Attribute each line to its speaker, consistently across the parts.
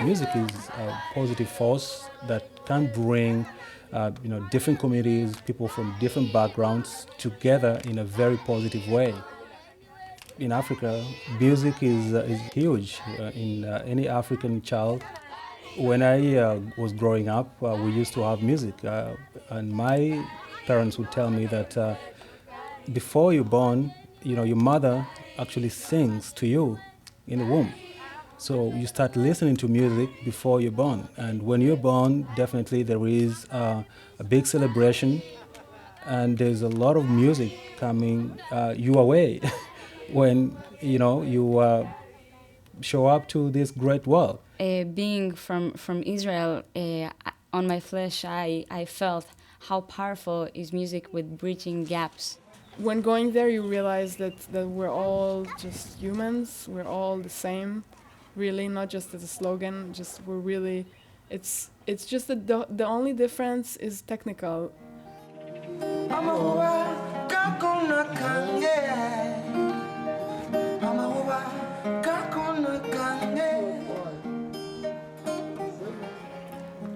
Speaker 1: music is a positive force that can bring different communities, people from different backgrounds together in a very positive way. In Africa, music is huge in any African child. When I was growing up, we used to have music, and my parents would tell me that before you're born, your mother actually sings to you in the womb. So you start listening to music before you're born, and when you're born, definitely there is a big celebration, and there's a lot of music coming your way when you show up to this great world.
Speaker 2: Being from Israel, on my flesh, I felt how powerful is music with bridging gaps.
Speaker 3: When going there, you realize that we're all just humans. We're all the same, really, not just as a slogan. Just we're really, it's just that the only difference is technical.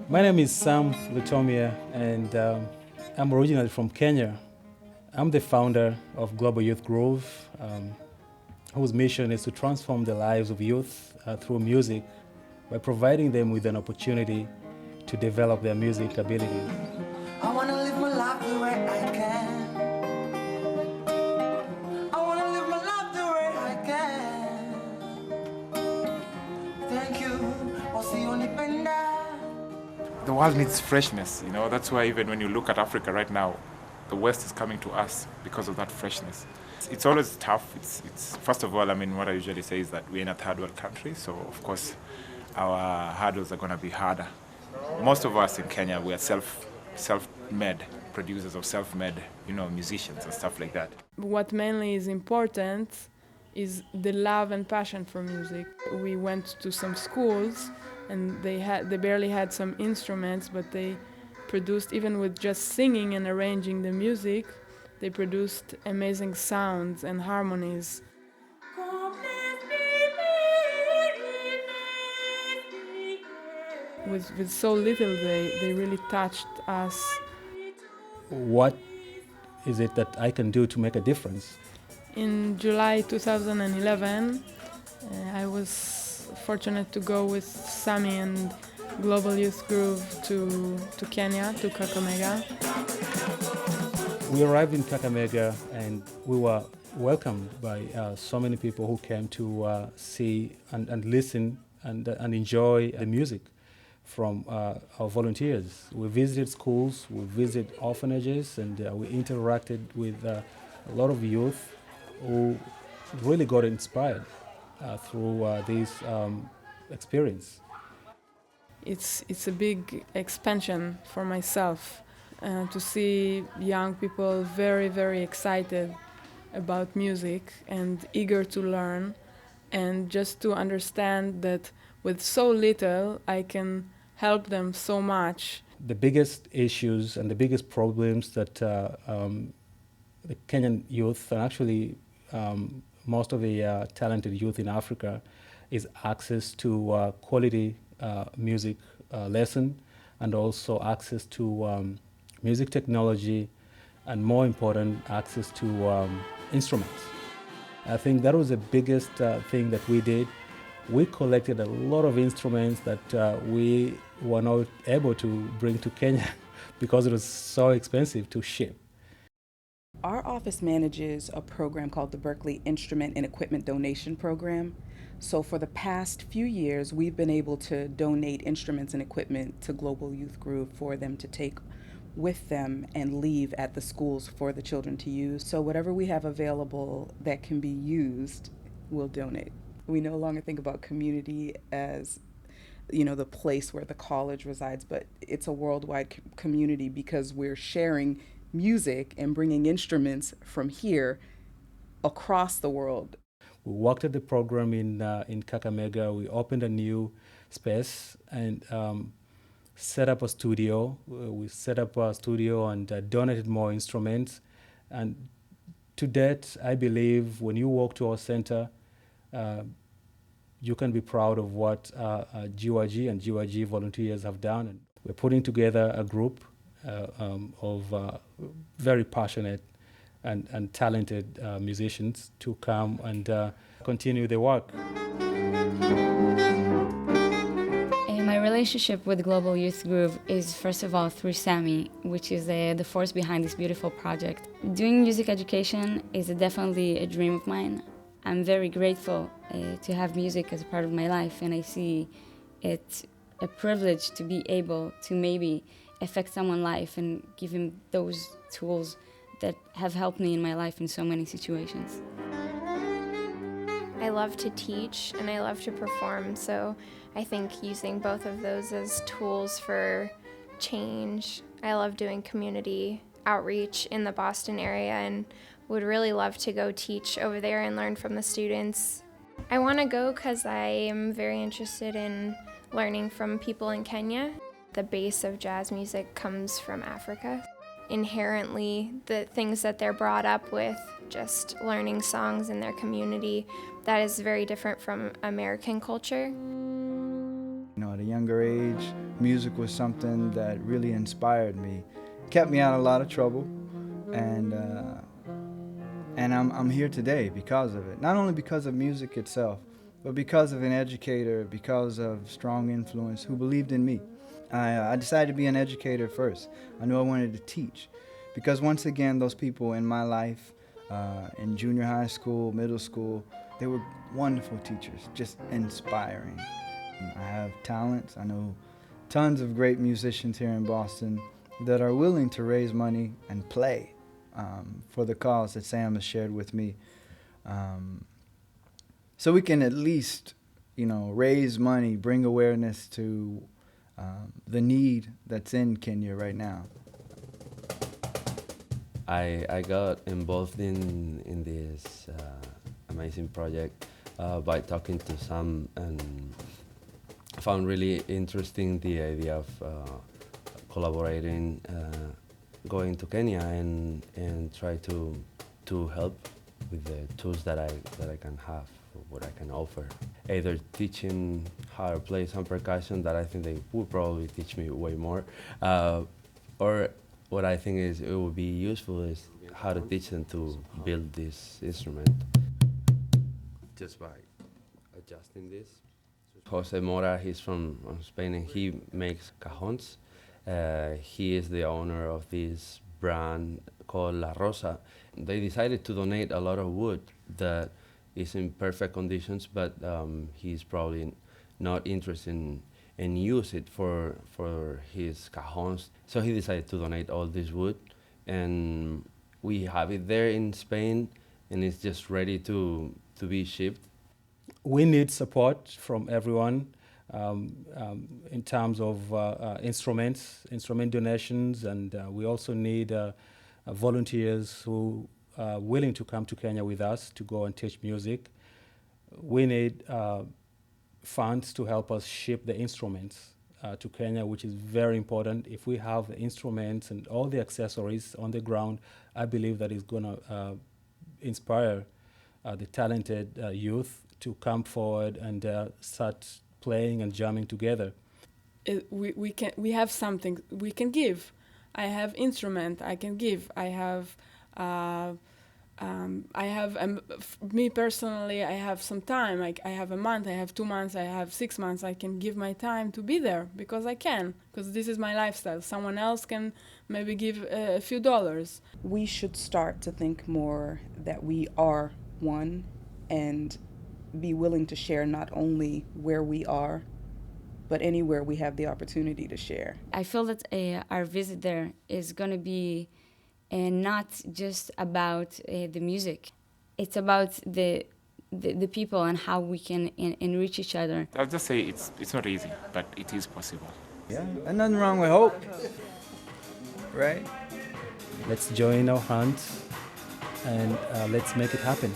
Speaker 1: My name is Sam Lutomia, and I'm originally from Kenya. I'm the founder of Global Youth Groove, whose mission is to transform the lives of youth through music by providing them with an opportunity to develop their music abilities.
Speaker 4: I wanna live my life the way I can. I wanna live my life the way I can. Thank you.
Speaker 5: The world needs freshness, That's why even when you look at Africa right now, the West is coming to us because of that freshness. It's always tough. It's first of all, what I usually say is that we're in a third world country, so of course our hurdles are going to be harder. Most of us in Kenya, we are self-made producers or self-made, musicians and stuff like that.
Speaker 3: What mainly is important is the love and passion for music. We went to some schools and they barely had some instruments, but they produced, even with just singing and arranging the music, they produced amazing sounds and harmonies. With so little, they really touched us.
Speaker 1: What is it that I can do to make a difference?
Speaker 3: In July 2011, I was fortunate to go with Sami and Global Youth Groove to Kenya, to Kakamega.
Speaker 1: We arrived in Kakamega and we were welcomed by so many people who came to see and listen and enjoy the music from our volunteers. We visited schools, we visited orphanages, and we interacted with a lot of youth who really got inspired through this experience.
Speaker 3: It's a big expansion for myself to see young people very, very excited about music and eager to learn, and just to understand that with so little I can help them so much.
Speaker 1: The biggest issues and the biggest problems that the Kenyan youth, and actually most of the talented youth in Africa, is access to quality music lesson, and also access to music technology, and more important, access to instruments. I think that was the biggest thing that we did. We collected a lot of instruments that we were not able to bring to Kenya because it was so expensive to ship.
Speaker 6: Our office manages a program called the Berkeley Instrument and Equipment Donation Program. So for the past few years, we've been able to donate instruments and equipment to Global Youth Groove for them to take with them and leave at the schools for the children to use. So whatever we have available that can be used, we'll donate. We no longer think about community as, the place where the college resides, but it's a worldwide community because we're sharing music and bringing instruments from here across the world.
Speaker 1: We worked at the program in Kakamega. We opened a new space and set up a studio. We set up a studio and donated more instruments. And to that, I believe when you walk to our center, you can be proud of what GYG and GYG volunteers have done. And we're putting together a group of very passionate and talented musicians to come and continue the work.
Speaker 2: My relationship with Global Youth Groove is first of all through Sammy, which is the force behind this beautiful project. Doing music education is definitely a dream of mine. I'm very grateful to have music as a part of my life, and I see it a privilege to be able to maybe affect someone's life and give him those tools that have helped me in my life in so many situations.
Speaker 7: I love to teach and I love to perform, so I think using both of those as tools for change. I love doing community outreach in the Boston area and would really love to go teach over there and learn from the students. I want to go because I am very interested in learning from people in Kenya. The base of jazz music comes from Africa. Inherently, the things that they're brought up with, just learning songs in their community, that is very different from American culture.
Speaker 8: You know, at a younger age, music was something that really inspired me. Kept me out of a lot of trouble, and I'm here today because of it. Not only because of music itself, but because of an educator, because of strong influence who believed in me. I decided to be an educator first. I knew I wanted to teach, because once again, those people in my life, in junior high school, middle school, they were wonderful teachers, just inspiring. I have talents. I know tons of great musicians here in Boston that are willing to raise money and play for the cause that Sam has shared with me. So we can at least, you know, raise money, bring awareness to the need that's in Kenya right now.
Speaker 9: I got involved in this amazing project by talking to Sam, and I found really interesting the idea of collaborating, going to Kenya and try to help with the tools that I can have, what I can offer. Either teaching how to play some percussion, that I think they would probably teach me way more, or what I think is it would be useful is how to teach them to build this instrument just by adjusting this. Jose Mora, he's from Spain and he makes cajons. He is the owner of this brand called La Rosa. They decided to donate a lot of wood that is in perfect conditions, but he's probably not interested in use it for his cajons. So he decided to donate all this wood, and we have it there in Spain, and it's just ready to be shipped.
Speaker 1: We need support from everyone in terms of instrument donations, and we also need volunteers who are willing to come to Kenya with us to go and teach music. We need funds to help us ship the instruments to Kenya, which is very important. If we have the instruments and all the accessories on the ground, I believe that is going to inspire the talented youth to come forward and start playing and jamming together.
Speaker 3: We have something we can give. I have instrument I can give. Me personally, I have some time. I have a month, I have 2 months, I have 6 months. I can give my time to be there because I can, because this is my lifestyle. Someone else can maybe give a few dollars.
Speaker 6: We should start to think more that we are one and be willing to share not only where we are, but anywhere we have the opportunity to share.
Speaker 2: I feel that our visit there is going to be not just about the music. It's about the people and how we can enrich each other.
Speaker 5: I'll just say it's not easy, but it is possible.
Speaker 8: Yeah, and nothing wrong with hope, right?
Speaker 1: Let's join our hands and let's make it happen.